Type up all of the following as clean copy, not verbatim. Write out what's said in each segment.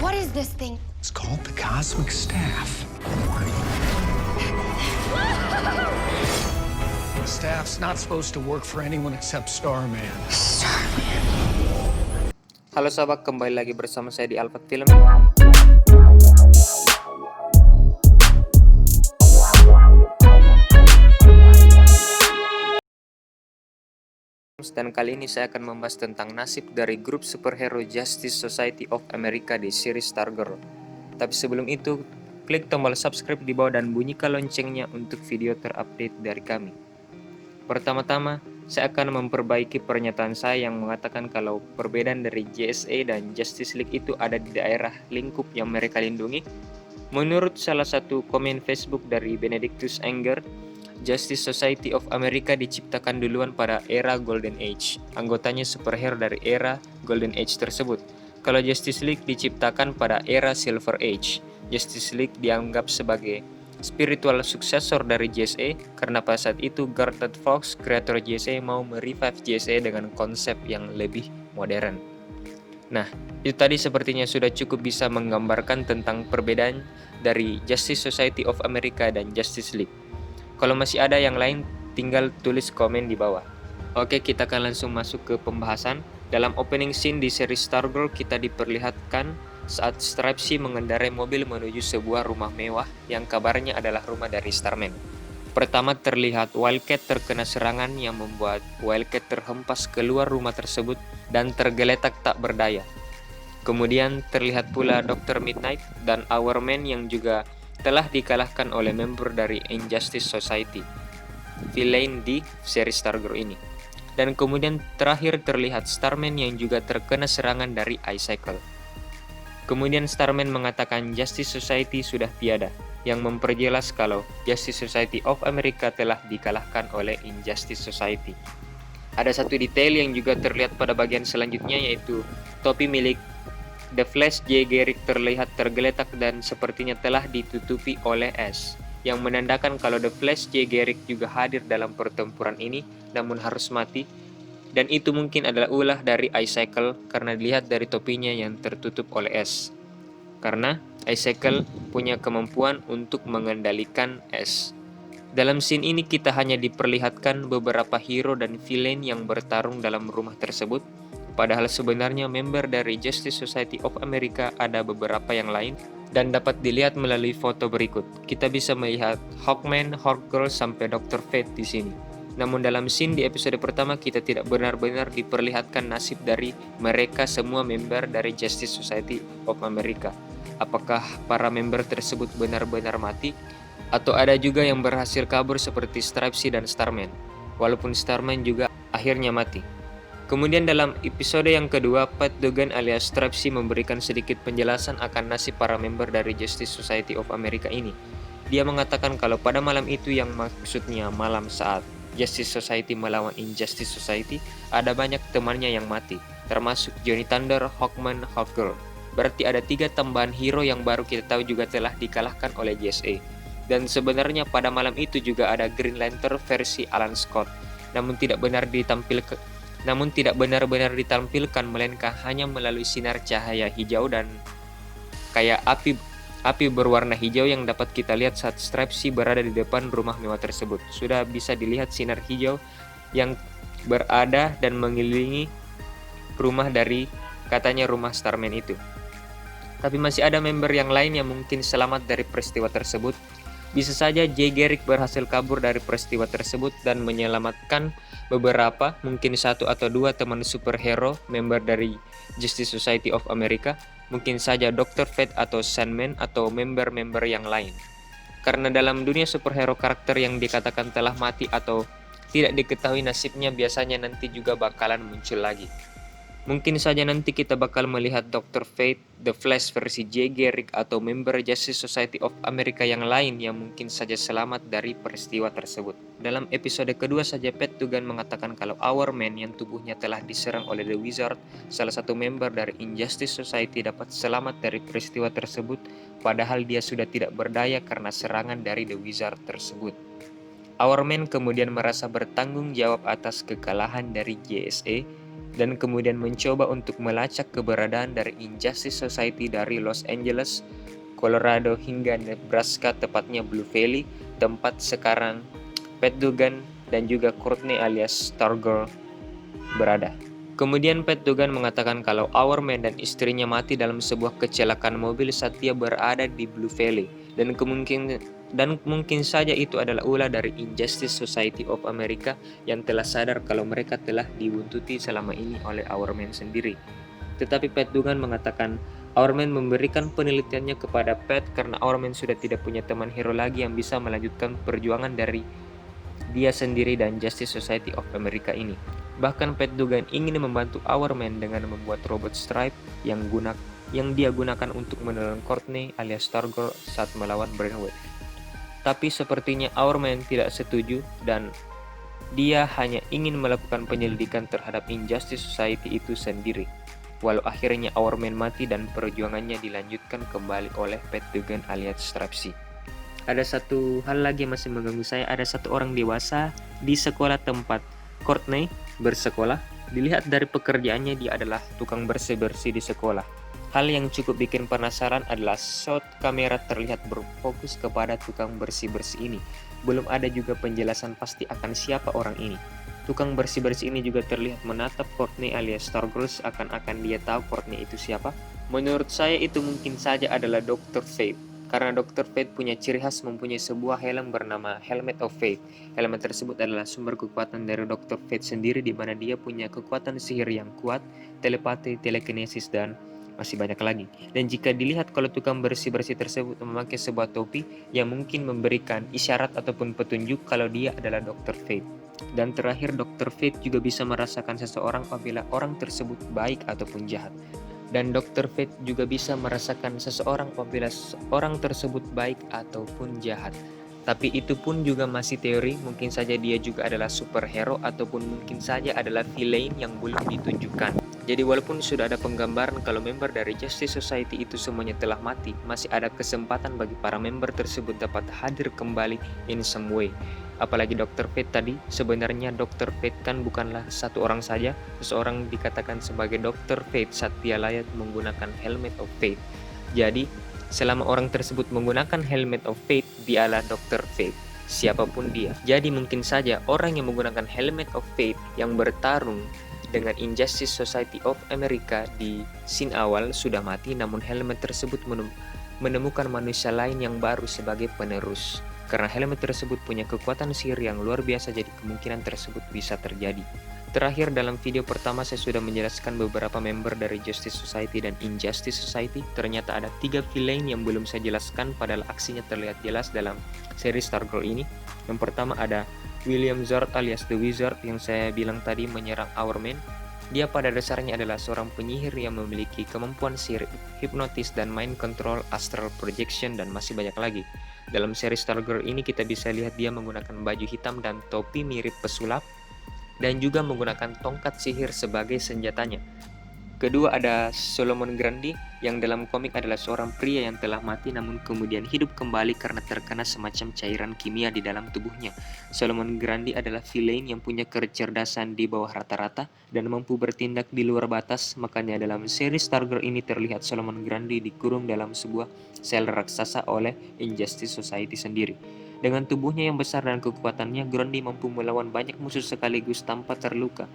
What is this thing? It's called the Cosmic Staff. The staff's not supposed to work for anyone except Starman. Halo sahabat, kembali lagi bersama saya di Alfat Film. Dan kali ini saya akan membahas tentang nasib dari grup superhero Justice Society of America di series Stargirl. Tapi sebelum itu, klik tombol subscribe di bawah dan bunyikan loncengnya untuk video terupdate dari kami. Pertama-tama, saya akan memperbaiki pernyataan saya yang mengatakan kalau perbedaan dari JSA dan Justice League itu ada di daerah lingkup yang mereka lindungi. Menurut salah satu komen Facebook dari Benedictus Anger, Justice Society of America diciptakan duluan pada era Golden Age. Anggotanya superhero dari era Golden Age tersebut. Kalau Justice League diciptakan pada era Silver Age. Justice League dianggap sebagai spiritual successor dari JSA karena pada saat itu Garth Fox, kreator JSA, mau merevive JSA dengan konsep yang lebih modern. Nah, itu tadi sepertinya sudah cukup bisa menggambarkan tentang perbedaan dari Justice Society of America dan Justice League. Kalau masih ada yang lain, tinggal tulis komen di bawah. Oke, kita akan langsung masuk ke pembahasan. Dalam opening scene di seri Stargirl, kita diperlihatkan saat Stripesy mengendarai mobil menuju sebuah rumah mewah yang kabarnya adalah rumah dari Starman. Pertama terlihat Wildcat terkena serangan yang membuat Wildcat terhempas keluar rumah tersebut dan tergeletak tak berdaya. Kemudian terlihat pula Dr. Midnight dan Hourman yang juga telah dikalahkan oleh member dari Injustice Society, villain di seri Stargirl ini. Dan kemudian terakhir terlihat Starman yang juga terkena serangan dari Icicle. Kemudian Starman mengatakan Justice Society sudah tiada, yang memperjelas kalau Justice Society of America telah dikalahkan oleh Injustice Society. Ada satu detail yang juga terlihat pada bagian selanjutnya, yaitu topi milik The Flash Jay Garrick terlihat tergeletak dan sepertinya telah ditutupi oleh es, yang menandakan kalau The Flash Jay Garrick juga hadir dalam pertempuran ini namun harus mati, dan itu mungkin adalah ulah dari Icicle karena dilihat dari topinya yang tertutup oleh es. Karena Icicle punya kemampuan untuk mengendalikan es. Dalam scene ini kita hanya diperlihatkan beberapa hero dan villain yang bertarung dalam rumah tersebut. Padahal sebenarnya member dari Justice Society of America ada beberapa yang lain dan dapat dilihat melalui foto berikut. Kita bisa melihat Hawkman, Hawkgirl, sampai Dr. Fate di sini. Namun dalam scene di episode pertama kita tidak benar-benar diperlihatkan nasib dari mereka semua member dari Justice Society of America. Apakah para member tersebut benar-benar mati? Atau ada juga yang berhasil kabur seperti Stripesy dan Starman, walaupun Starman juga akhirnya mati. Kemudian dalam episode yang kedua, Pat Dugan alias Stripesy memberikan sedikit penjelasan akan nasib para member dari Justice Society of America ini. Dia mengatakan kalau pada malam itu, yang maksudnya malam saat Justice Society melawan Injustice Society, ada banyak temannya yang mati, termasuk Johnny Thunder, Hawkman, Hawkgirl. Berarti ada 3 tambahan hero yang baru kita tahu juga telah dikalahkan oleh JSA. Dan sebenarnya pada malam itu juga ada Green Lantern versi Alan Scott, namun tidak benar-benar ditampilkan melainkan hanya melalui sinar cahaya hijau dan kayak api berwarna hijau yang dapat kita lihat saat Stripesy berada di depan rumah mewah tersebut. Sudah bisa dilihat sinar hijau yang berada dan mengelilingi rumah dari katanya rumah Starman itu. Tapi masih ada member yang lain yang mungkin selamat dari peristiwa tersebut. Bisa saja Jay Garrick berhasil kabur dari peristiwa tersebut dan menyelamatkan beberapa, mungkin 1 atau 2 teman superhero member dari Justice Society of America, mungkin saja Dr. Fate atau Sandman atau member-member yang lain. Karena dalam dunia superhero, karakter yang dikatakan telah mati atau tidak diketahui nasibnya biasanya nanti juga bakalan muncul lagi. Mungkin saja nanti kita bakal melihat Dr. Fate, The Flash versi Jay Garrick, atau member Justice Society of America yang lain yang mungkin saja selamat dari peristiwa tersebut. Dalam episode kedua saja Pat Dugan mengatakan kalau Hourman yang tubuhnya telah diserang oleh The Wizard, salah satu member dari Injustice Society, dapat selamat dari peristiwa tersebut, padahal dia sudah tidak berdaya karena serangan dari The Wizard tersebut. Hourman kemudian merasa bertanggung jawab atas kekalahan dari JSA dan kemudian mencoba untuk melacak keberadaan dari Injustice Society dari Los Angeles, Colorado hingga Nebraska, tepatnya Blue Valley, tempat sekarang Pat Dugan dan juga Courtney alias Stargirl berada. Kemudian Pat Dugan mengatakan kalau Our Man dan istrinya mati dalam sebuah kecelakaan mobil saat dia berada di Blue Valley, dan mungkin saja itu adalah ulah dari Injustice Society of America yang telah sadar kalau mereka telah dibuntuti selama ini oleh Our Man sendiri. Tetapi Pat Dugan mengatakan Our Man memberikan penelitiannya kepada Pat karena Our Man sudah tidak punya teman hero lagi yang bisa melanjutkan perjuangan dari dia sendiri dan Justice Society of America ini. Bahkan Pat Dugan ingin membantu Our Man dengan membuat robot Stripe yang dia gunakan untuk menolong Courtney alias Stargirl saat melawan Brainwave. Tapi sepertinya Our Man tidak setuju dan dia hanya ingin melakukan penyelidikan terhadap Injustice Society itu sendiri. Walau akhirnya Our Man mati dan perjuangannya dilanjutkan kembali oleh Pat Dugan alias Stripesy. Ada satu hal lagi yang masih mengganggu saya. Ada satu orang dewasa di sekolah tempat Courtney bersekolah. Dilihat dari pekerjaannya, dia adalah tukang bersih-bersih di sekolah. Hal yang cukup bikin penasaran adalah shot kamera terlihat berfokus kepada tukang bersih-bersih ini. Belum ada juga penjelasan pasti akan siapa orang ini. Tukang bersih-bersih ini juga terlihat menatap Courtney alias Stargirl seakan-akan dia tahu Courtney itu siapa. Menurut saya itu mungkin saja adalah Dr. Fate. Karena Dr. Fate punya ciri khas mempunyai sebuah helm bernama Helmet of Fate. Helmet tersebut adalah sumber kekuatan dari Dr. Fate sendiri, di mana dia punya kekuatan sihir yang kuat, telepati, telekinesis, dan masih banyak lagi. Dan jika dilihat kalau tukang bersih-bersih tersebut memakai sebuah topi yang mungkin memberikan isyarat ataupun petunjuk kalau dia adalah Dr. Fate. Dan terakhir, Dr. Fate juga bisa merasakan seseorang apabila orang tersebut baik ataupun jahat. Dan Dr. Fate juga bisa merasakan seseorang apabila orang tersebut baik ataupun jahat. Tapi itu pun juga masih teori, mungkin saja dia juga adalah superhero ataupun mungkin saja adalah villain yang belum ditunjukkan. Jadi walaupun sudah ada penggambaran kalau member dari Justice Society itu semuanya telah mati, masih ada kesempatan bagi para member tersebut dapat hadir kembali in some way. Apalagi Dr. Fate tadi, sebenarnya Dr. Fate kan bukanlah satu orang saja. Seseorang dikatakan sebagai Dr. Fate saat dia layak menggunakan Helmet of Fate. Jadi, selama orang tersebut menggunakan Helmet of Fate, dialah Dr. Fate, siapapun dia. Jadi mungkin saja orang yang menggunakan Helmet of Fate yang bertarung dengan Injustice Society of America di scene awal sudah mati, namun helmet tersebut menemukan manusia lain yang baru sebagai penerus. Karena helmet tersebut punya kekuatan sihir yang luar biasa, jadi kemungkinan tersebut bisa terjadi. Terakhir, dalam video pertama saya sudah menjelaskan beberapa member dari Justice Society dan Injustice Society. Ternyata ada 3 villain yang belum saya jelaskan, padahal aksinya terlihat jelas dalam seri Stargirl ini. Yang pertama ada William Zord alias The Wizard yang saya bilang tadi menyerang Our Man. Dia pada dasarnya adalah seorang penyihir yang memiliki kemampuan sihir, hipnotis, dan mind control, astral projection, dan masih banyak lagi. Dalam seri Stargirl ini kita bisa lihat dia menggunakan baju hitam dan topi mirip pesulap, dan juga menggunakan tongkat sihir sebagai senjatanya. Kedua ada Solomon Grundy yang dalam komik adalah seorang pria yang telah mati namun kemudian hidup kembali karena terkena semacam cairan kimia di dalam tubuhnya. Solomon Grundy adalah villain yang punya kecerdasan di bawah rata-rata dan mampu bertindak di luar batas. Makanya dalam seri Stargirl ini terlihat Solomon Grundy dikurung dalam sebuah sel raksasa oleh Injustice Society sendiri. Dengan tubuhnya yang besar dan kekuatannya, Grundy mampu melawan banyak musuh sekaligus tanpa terluka.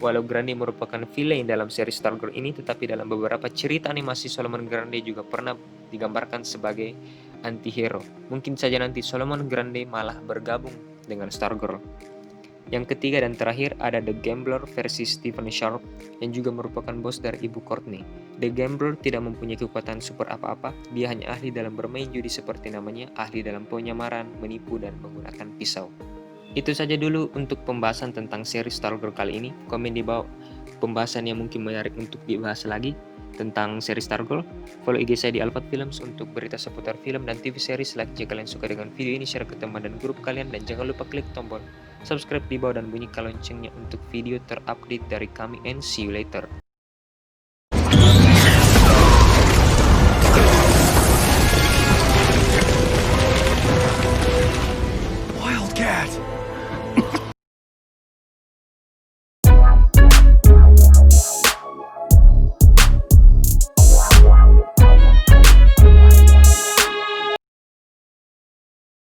Walau Grundy merupakan villain dalam seri Stargirl ini, tetapi dalam beberapa cerita animasi Solomon Grundy juga pernah digambarkan sebagai anti-hero. Mungkin saja nanti Solomon Grundy malah bergabung dengan Stargirl. Yang ketiga dan terakhir ada The Gambler versi Stephen Sharp yang juga merupakan bos dari ibu Courtney. The Gambler tidak mempunyai kekuatan super apa-apa, dia hanya ahli dalam bermain judi seperti namanya, ahli dalam penyamaran, menipu, dan menggunakan pisau. Itu saja dulu untuk pembahasan tentang seri Stargirl kali ini. Komen di bawah pembahasan yang mungkin menarik untuk dibahas lagi tentang seri Stargirl. Follow IG saya di Alphard Films untuk berita seputar film dan TV series. Like jika kalian suka dengan video ini, share ke teman dan grup kalian, dan jangan lupa klik tombol subscribe di bawah dan bunyikan loncengnya untuk video terupdate dari kami, and see you later.